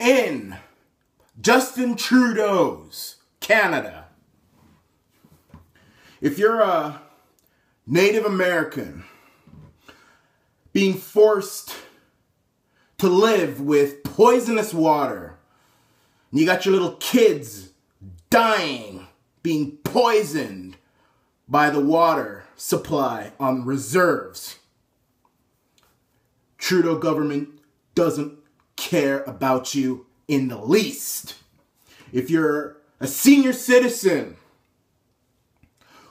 in Justin Trudeau's Canada, if you're a Native American being forced to live with poisonous water, and you got your little kids dying, being poisoned by the water supply on reserves, Trudeau government doesn't care about you in the least. If you're a senior citizen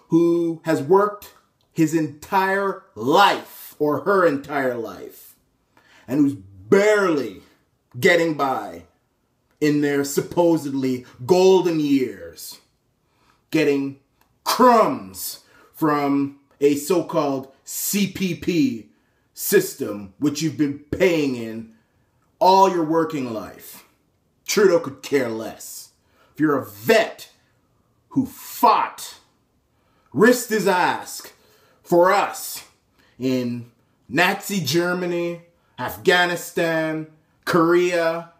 who has worked his entire life or her entire life and who's barely getting by in their supposedly golden years, getting crumbs from a so-called CPP system which you've been paying in all your working life, Trudeau could care less. If you're a vet who fought, risked his ass for us in Nazi Germany, Afghanistan, Korea,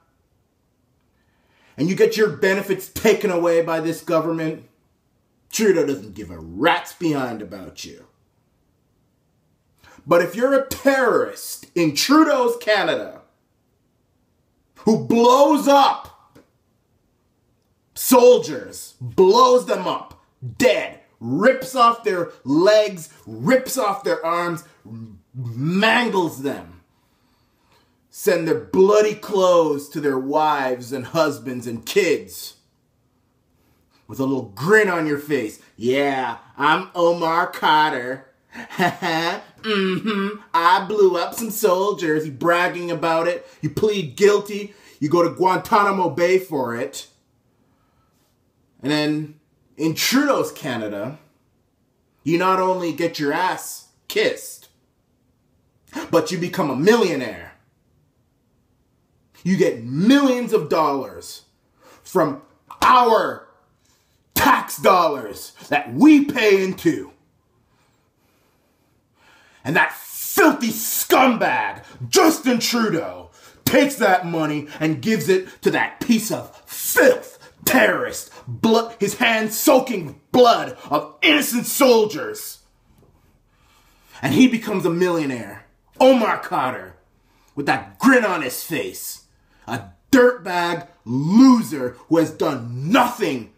and you get your benefits taken away by this government, Trudeau doesn't give a rat's behind about you. But if you're a terrorist in Trudeau's Canada who blows up soldiers, blows them up, dead, rips off their legs, rips off their arms, mangles them, send their bloody clothes to their wives and husbands and kids with a little grin on your face. Yeah, I'm Omar Khadr. I blew up some soldiers. You bragging about it. You plead guilty. You go to Guantanamo Bay for it. And then in Trudeau's Canada, you not only get your ass kissed, but you become a millionaire. You get millions of dollars from our tax dollars that we pay into. And that filthy scumbag, Justin Trudeau, takes that money and gives it to that piece of filth, terrorist, blood, his hands soaking with blood of innocent soldiers. And he becomes a millionaire, Omar Khadr, with that grin on his face. A dirtbag loser who has done nothing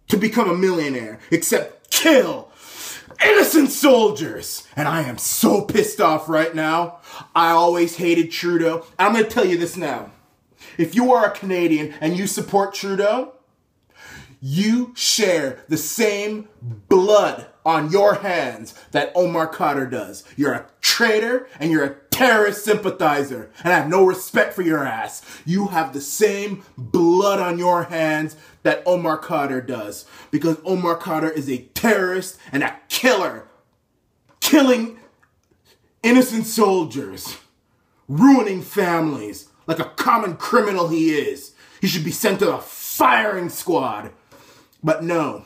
to become a millionaire except kill innocent soldiers. And I am so pissed off right now. I always hated Trudeau. I'm going to tell you this now. If you are a Canadian and you support Trudeau, you share the same blood on your hands that Omar Khadr does. You're a traitor and you're a terrorist sympathizer. And I have no respect for your ass. You have the same blood on your hands that Omar Khadr does. Because Omar Khadr is a terrorist and a killer. Killing innocent soldiers. Ruining families. Like a common criminal he is. He should be sent to the firing squad. But no.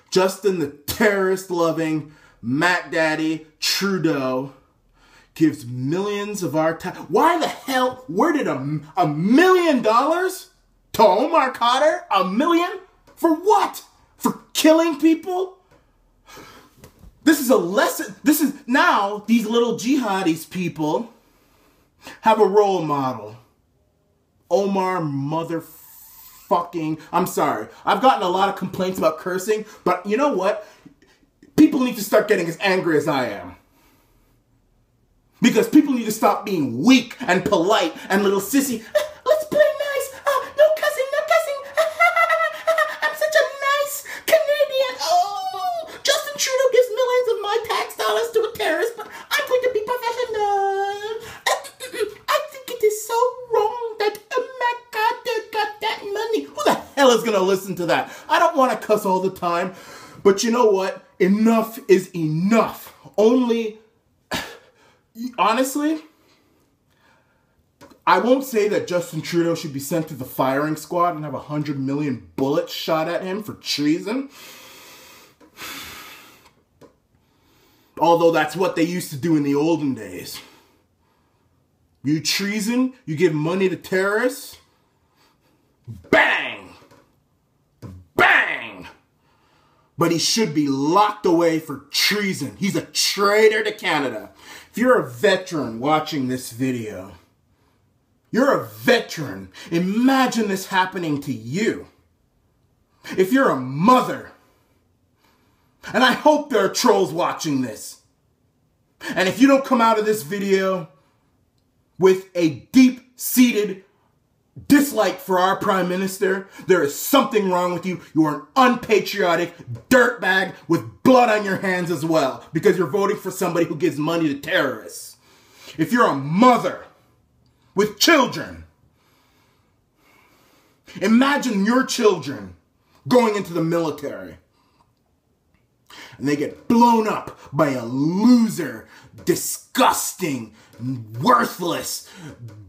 Justin the terrorist-loving Mac Daddy Trudeau gives millions of our time. Why the hell? Where did $1 million to Omar Khadr? $1 million? For what? For killing people? This is a lesson. This is now these little jihadis people have a role model. Omar motherfucking, I'm sorry. I've gotten a lot of complaints about cursing, but you know what? People need to start getting as angry as I am. Because people need to stop being weak and polite and little sissy. Let's play nice. No cussing, no cussing. I'm such a nice Canadian. Oh, Justin Trudeau gives millions of my tax dollars to a terrorist, but I'm going to be professional. I think it is so wrong that Khadr got that money. Who the hell is going to listen to that? I don't want to cuss all the time, but you know what? Enough is enough. Honestly, I won't say that Justin Trudeau should be sent to the firing squad and have 100 million bullets shot at him for treason. Although that's what they used to do in the olden days. You treason, you give money to terrorists, bang! Bang! But he should be locked away for treason. He's a traitor to Canada. If you're a veteran watching this video, you're a veteran. Imagine this happening to you. If you're a mother, and I hope there are trolls watching this, and if you don't come out of this video with a deep-seated dislike for our Prime Minister, there is something wrong with you. You are an unpatriotic dirtbag with blood on your hands as well, because you're voting for somebody who gives money to terrorists. If you're a mother with children, imagine your children going into the military and they get blown up by a loser, disgusting, worthless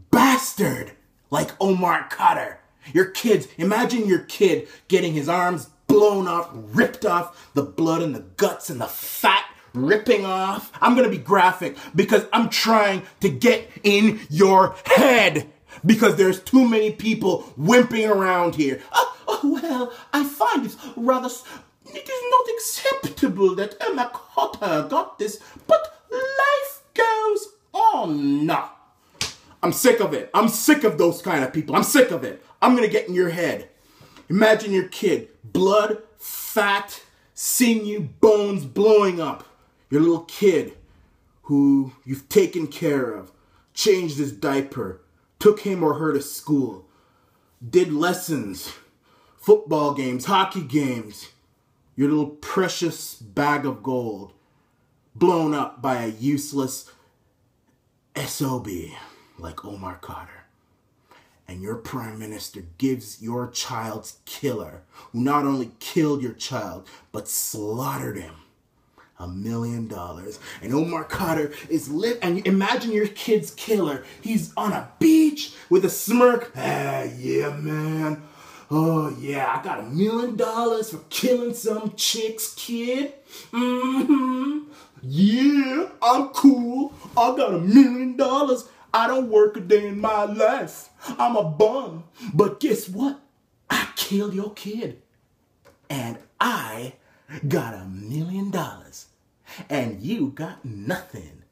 bastard like Omar Khadr. Your kids, imagine your kid getting his arms blown off, ripped off, the blood and the guts and the fat ripping off. I'm going to be graphic because I'm trying to get in your head because there's too many people wimping around here. Well, I find it rather... It is not acceptable that Omar Khadr got this, but life goes on. No. I'm sick of it. I'm sick of those kind of people. I'm sick of it. I'm going to get in your head. Imagine your kid, blood, fat, sinew, bones blowing up. Your little kid who you've taken care of, changed his diaper, took him or her to school, did lessons, football games, hockey games. Your little precious bag of gold blown up by a useless SOB like Omar Khadr. And your Prime Minister gives your child's killer, who not only killed your child, but slaughtered him, $1 million. And Omar Khadr is lit. And imagine your kid's killer. He's on a beach with a smirk. Ah, yeah, man. Oh, yeah, I got $1 million for killing some chick's kid. Yeah, I'm cool. I got $1 million. I don't work a day in my life. I'm a bum. But guess what? I killed your kid. And I got $1 million. And you got nothing.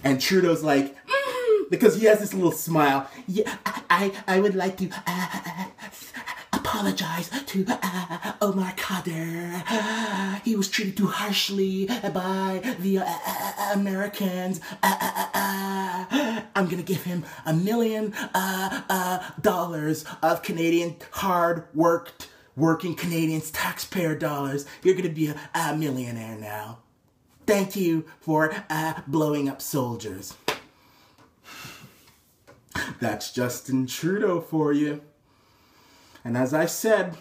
And Trudeau's like, because he has this little smile. Yeah, I would like to apologize to Omar Khadr. He was treated too harshly by the Americans. I'm gonna give him $1 million of Canadian working Canadians taxpayer dollars. You're gonna be a millionaire now. Thank you for blowing up soldiers. That's Justin Trudeau for you. And as I said,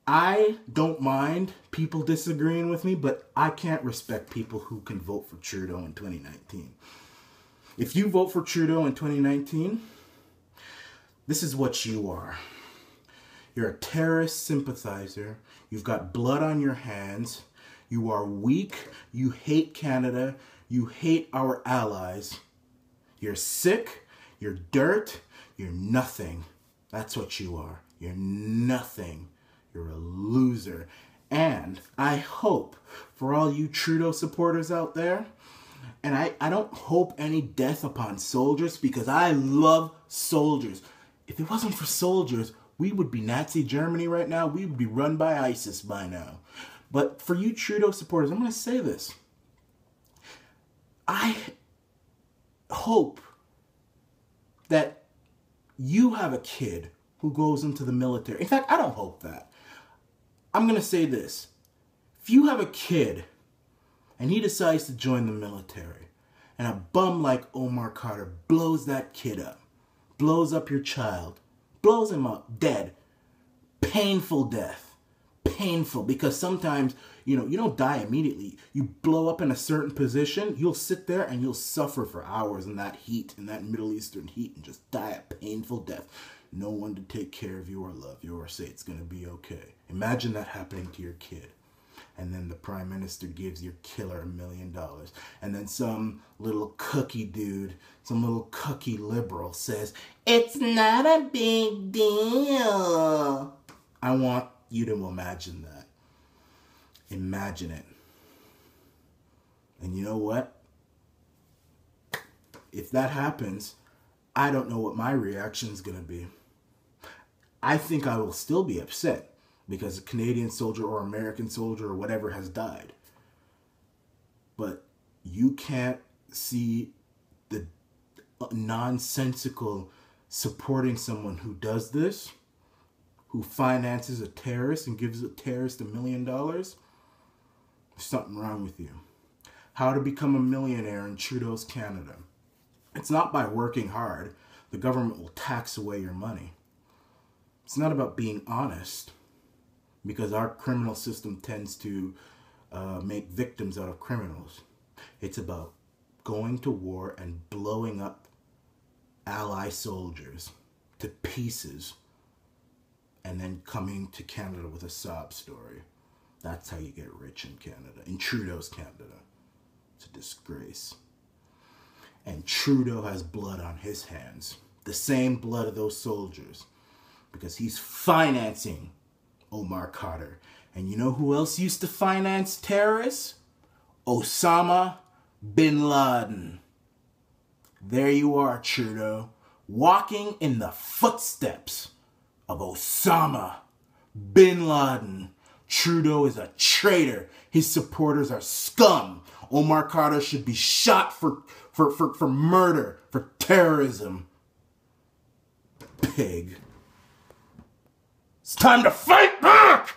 I don't mind people disagreeing with me, but I can't respect people who can vote for Trudeau in 2019. If you vote for Trudeau in 2019, this is what you are. You're a terrorist sympathizer. You've got blood on your hands. You are weak. You hate Canada. You hate our allies. You're sick, you're dirt, you're nothing. That's what you are. You're nothing. You're a loser. And I hope for all you Trudeau supporters out there, and I don't hope any death upon soldiers because I love soldiers. If it wasn't for soldiers, we would be Nazi Germany right now. We would be run by ISIS by now. But for you Trudeau supporters, I'm going to say this. I hope that you have a kid who goes into the military. In fact, I don't hope that. I'm going to say this. If you have a kid and he decides to join the military and a bum like Omar Khadr blows that kid up, blows up your child, blows him up, dead, painful death. Painful, because sometimes, you don't die immediately. You blow up in a certain position, you'll sit there and you'll suffer for hours in that heat, in that Middle Eastern heat, and just die a painful death. No one to take care of you or love you or say it's going to be okay. Imagine that happening to your kid. And then the prime minister gives your killer $1 million. And then some little cookie dude, some little cookie liberal says, it's not a big deal. I want you to imagine that. Imagine it. And you know what? If that happens, I don't know what my reaction is going to be. I think I will still be upset because a Canadian soldier or American soldier or whatever has died. But you can't see the nonsensical supporting someone who does this, who finances a terrorist and gives a terrorist $1 million. There's something wrong with you. How to become a millionaire in Trudeau's Canada. It's not by working hard. The government will tax away your money. It's not about being honest, because our criminal system tends to make victims out of criminals. It's about going to war and blowing up ally soldiers to pieces and then coming to Canada with a sob story. That's how you get rich in Canada, in Trudeau's Canada. It's a disgrace. And Trudeau has blood on his hands, the same blood of those soldiers, because he's financing Omar Khadr. And you know who else used to finance terrorists? Osama bin Laden. There you are, Trudeau, walking in the footsteps of Osama bin Laden. Trudeau is a traitor. His supporters are scum. Omar Khadr should be shot for murder, for terrorism. Pig. It's time to fight back!